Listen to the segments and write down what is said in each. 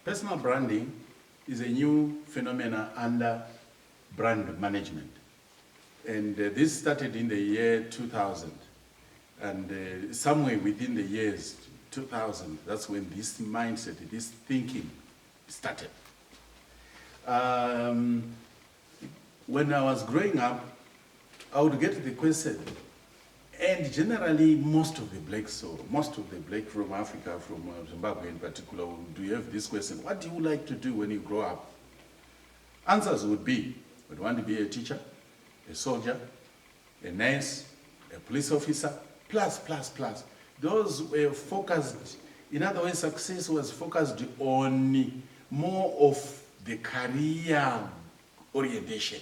Personal branding is a new phenomenon under brand management. And this started in the year 2000. And somewhere within the years 2000, that's when this mindset, this thinking started. When I was growing up, I would get the question, and generally most of the blacks, or most of the black from Africa, from Zimbabwe in particular, do you have this question, what do you like to do when you grow up? Answers would be, would want to be a teacher, a soldier, a nurse, a police officer, plus. Those were focused, in other words, success was focused on more of the career orientation.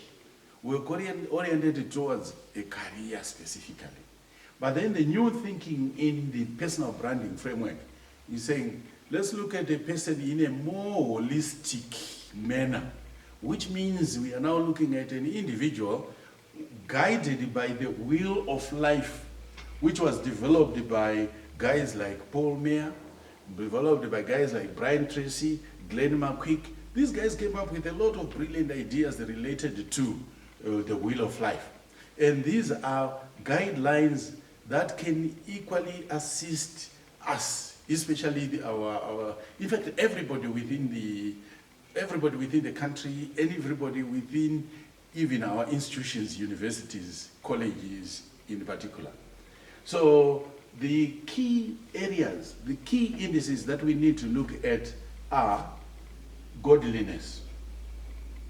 We were oriented towards a career specifically. But then the new thinking in the personal branding framework is saying, let's look at the person in a more holistic manner, which means we are now looking at an individual guided by the wheel of life, which was developed by guys like Paul Meyer, developed by guys like Brian Tracy, Glenn McQuick. These guys came up with a lot of brilliant ideas related to the wheel of life. And these are guidelines that can equally assist us, especially our in fact, everybody within the country, and everybody within even our institutions, universities, colleges in particular. So the key areas, the key indices that we need to look at are godliness.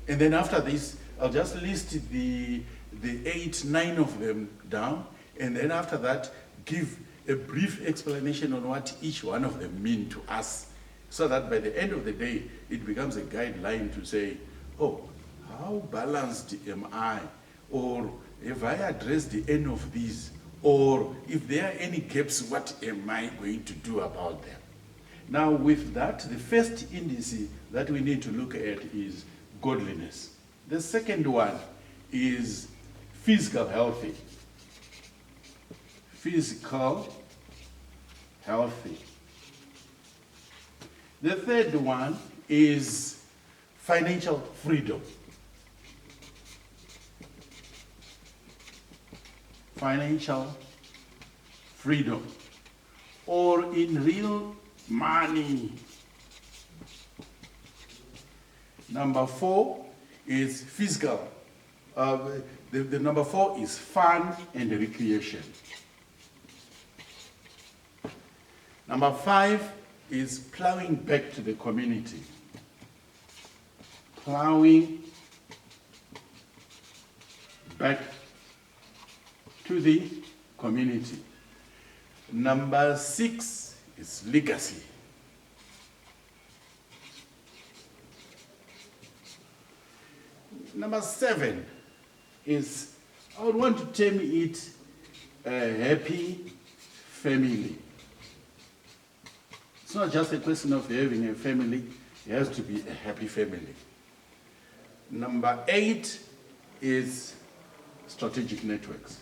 And then after this, I'll just list the 8, 9 of them down, and then after that, give a brief explanation on what each one of them mean to us, so that by the end of the day, it becomes a guideline to say, oh, how balanced am I? Or if I address the end of these, or if there are any gaps, what am I going to do about them? Now with that, the first indice that we need to look at is godliness. The second one is physical healthy. Physical healthy. The third one is financial freedom. Financial freedom. Or in real money. Number 4 is physical. The number 4 is fun and recreation. Number 5 is plowing back to the community. Plowing back to the community. Number 6 is legacy. Number 7 is, I would want to term it a happy family. It's not just a question of having a family, it has to be a happy family. Number 8 is strategic networks.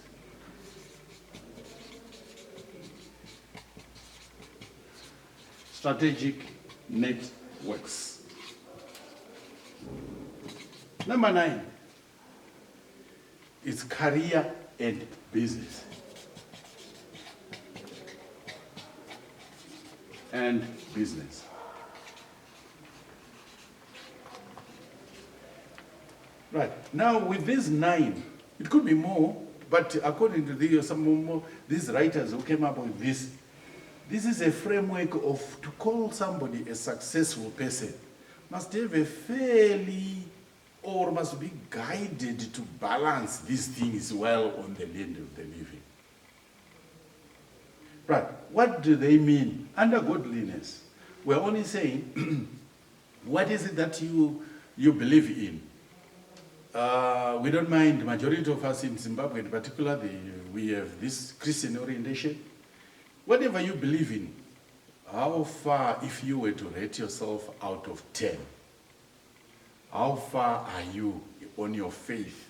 Strategic networks. Number 9 is career and business. And business. Right, now with these 9, it could be more, but according to these writers who came up with this is a framework of, to call somebody a successful person, must have a fairly, or must be guided to balance these things well on the land of the living. Right, what do they mean? Under godliness, we're only saying, what is it that you believe in? We don't mind, the majority of us in Zimbabwe in particular, we have this Christian orientation. Whatever you believe in, how far, if you were to rate yourself out of 10, how far are you on your faith?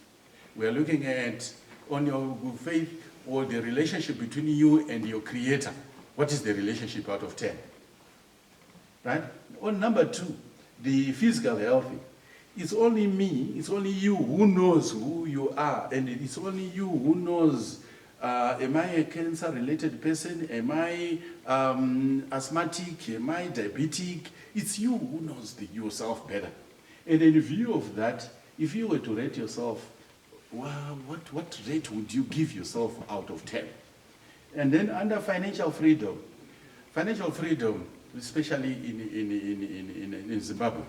We are looking at on your faith or the relationship between you and your creator. What is the relationship out of 10? Right? On number 2, the physical health, it's only me, it's only you who knows who you are, and it's only you who knows, am I a cancer-related person? Am I asthmatic? Am I diabetic? It's you who knows yourself better. And in view of that, if you were to rate yourself, well, what rate would you give yourself out of 10? And then under financial freedom, especially in Zimbabwe,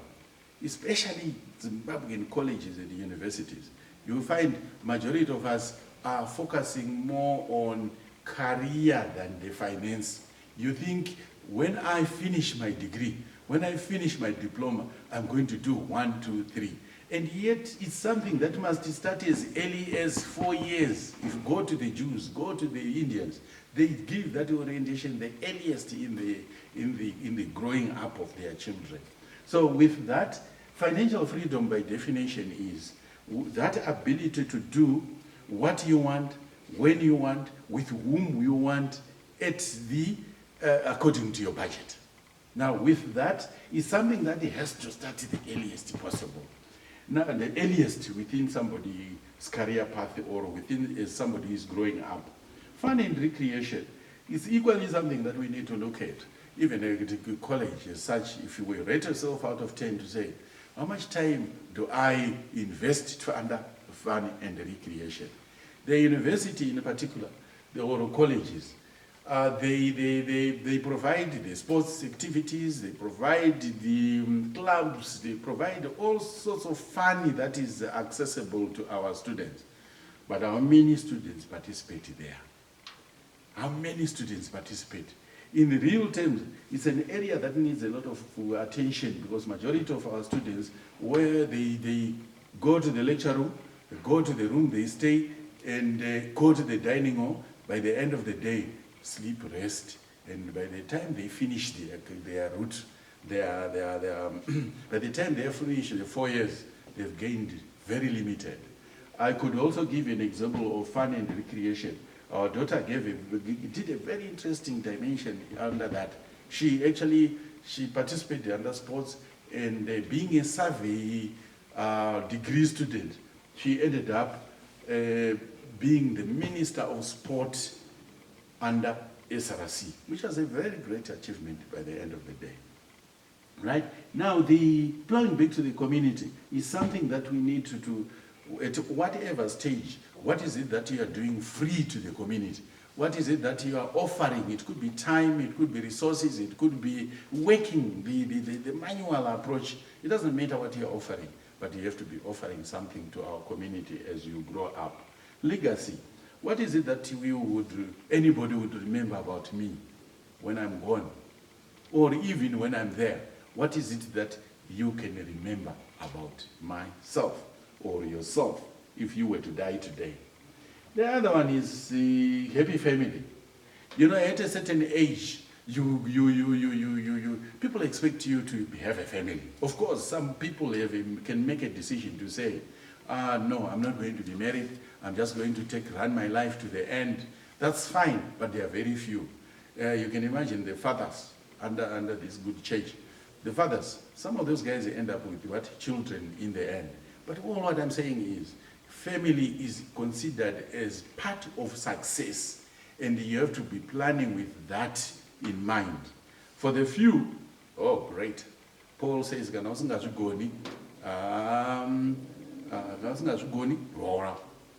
especially Zimbabwean colleges and universities, you will find majority of us are focusing more on career than the finance. You think, when I finish my degree, when I finish my diploma, I'm going to do 1, 2, 3. And yet, it's something that must start as early as 4 years. If you go to the Jews, go to the Indians, they give that orientation the earliest in the growing up of their children. So with that, financial freedom by definition is that ability to do what you want, when you want, with whom you want, according to your budget. Now with that, it's something that has to start the earliest possible. Now, the earliest within somebody's career path or within somebody who is growing up. Fun and recreation is equally something that we need to look at. Even a college as such, if you will rate yourself out of 10 to say, how much time do I invest to under fun and recreation? The university in particular, the oral colleges, they provide the sports activities, they provide the clubs, they provide all sorts of fun that is accessible to our students. But how many students participate there? How many students participate? In real terms, it's an area that needs a lot of attention, because majority of our students, where they go to the lecture room, they go to the room they stay, and go to the dining hall, by the end of the day, sleep, rest, and by the time they finish their route, by the time they finish the 4 years, they've gained very limited. I could also give an example of fun and recreation. Our daughter did a very interesting dimension under that. She participated under sports, and being a survey degree student, she ended up being the Minister of Sport under SRC, which was a very great achievement by the end of the day. Right? Now, the plowing back to the community is something that we need to do at whatever stage. What is it that you are doing free to the community? What is it that you are offering? It could be time, it could be resources, it could be working, the manual approach. It doesn't matter what you're offering, but you have to be offering something to our community as you grow up. Legacy. What is it that anybody would remember about me when I'm gone? Or even when I'm there, what is it that you can remember about myself or yourself if you were to die today? The other one is happy family. You know, at a certain age, people expect you to have a family. Of course, some people can make a decision to say, no, I'm not going to be married. I'm just going to run my life to the end. That's fine, but there are very few. You can imagine the fathers under this good church. The fathers, some of those guys end up with what? Children in the end. But all what I'm saying is, family is considered as part of success, and you have to be planning with that in mind. For the few, oh great. Paul says,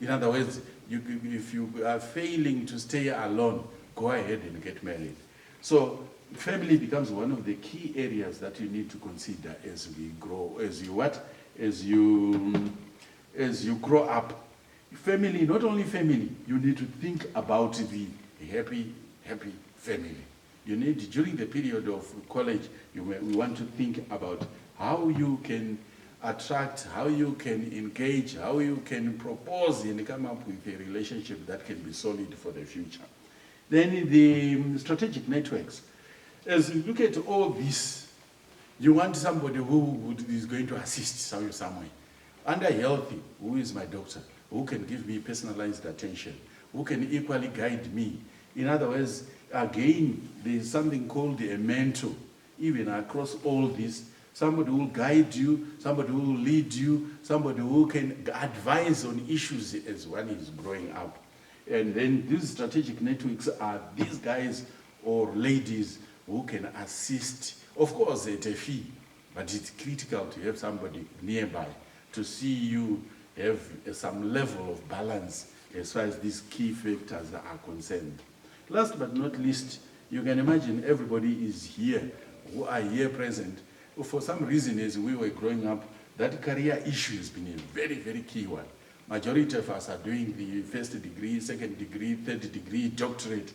in other words, if you are failing to stay alone, go ahead and get married. So family becomes one of the key areas that you need to consider as we grow, as you grow up. Family, not only family, you need to think about the happy family. You need, during the period of college, we want to think about how you can attract, how you can engage, how you can propose and come up with a relationship that can be solid for the future. Then the strategic networks. As you look at all this, you want somebody who is going to assist you somewhere. Under healthy, who is my doctor? Who can give me personalized attention? Who can equally guide me? In other words, again, there's something called a mentor. Even across all this, somebody who will guide you, somebody who will lead you, somebody who can advise on issues as one is growing up. And then these strategic networks are these guys or ladies who can assist, of course at a fee, but it's critical to have somebody nearby to see you have some level of balance as far as these key factors are concerned. Last but not least, you can imagine everybody is here, who are here present. For some reason, as we were growing up, that career issue has been a very, very key one. Majority of us are doing the first degree, second degree, third degree, doctorate.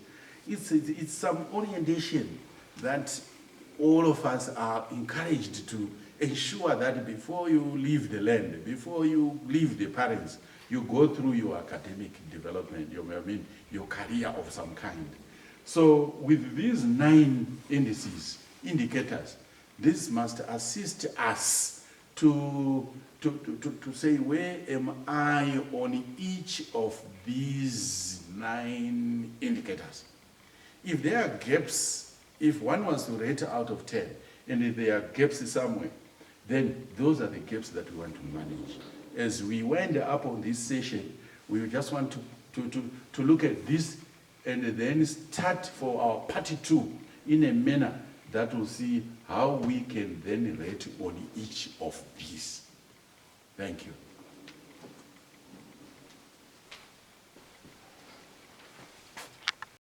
It's some orientation that all of us are encouraged to ensure that before you leave the land, before you leave the parents, you go through your academic development, your career of some kind. So with these 9 indicators, this must assist us to say, where am I on each of these 9 indicators? If there are gaps, if one was to rate out of 10, and if there are gaps somewhere, then those are the gaps that we want to manage. As we wind up on this session, we just want to look at this and then start for our part 2 in a manner that will see how we can then rate on each of these. Thank you.